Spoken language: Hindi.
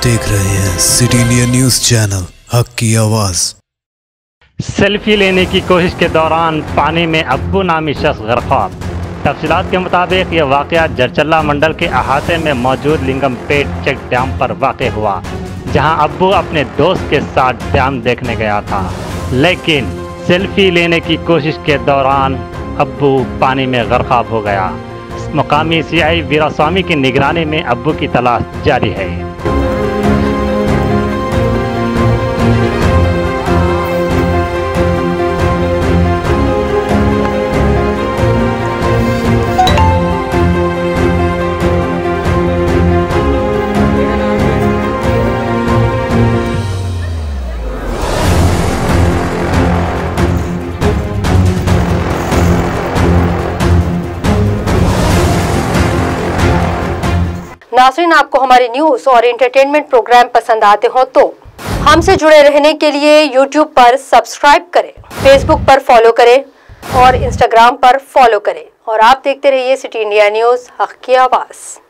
देख रहे हैं सिटी इंडिया न्यूज चैनल, हक की आवाज। सेल्फी लेने की कोशिश के दौरान पानी में अब्बू नामी शख्स गरक़ाब। तफसीलात के मुताबिक यह वाक़या जरचल्ला मंडल के अहाते में मौजूद लिंगमपेट चेक डैम पर वाक़ हुआ, जहां अब्बू अपने दोस्त के साथ डैम देखने गया था, लेकिन सेल्फी लेने की कोशिश के दौरान अब्बू पानी में गरक़ाब हो गया। मुकामी सीआई वीरास्वामी की निगरानी में अब्बू की तलाश जारी है। नाज़रीन, आपको हमारे न्यूज़ और एंटरटेनमेंट प्रोग्राम पसंद आते हो तो हमसे जुड़े रहने के लिए YouTube पर सब्सक्राइब करें, Facebook पर फॉलो करें और Instagram पर फॉलो करें। और आप देखते रहिए सिटी इंडिया न्यूज़, हक की आवाज़।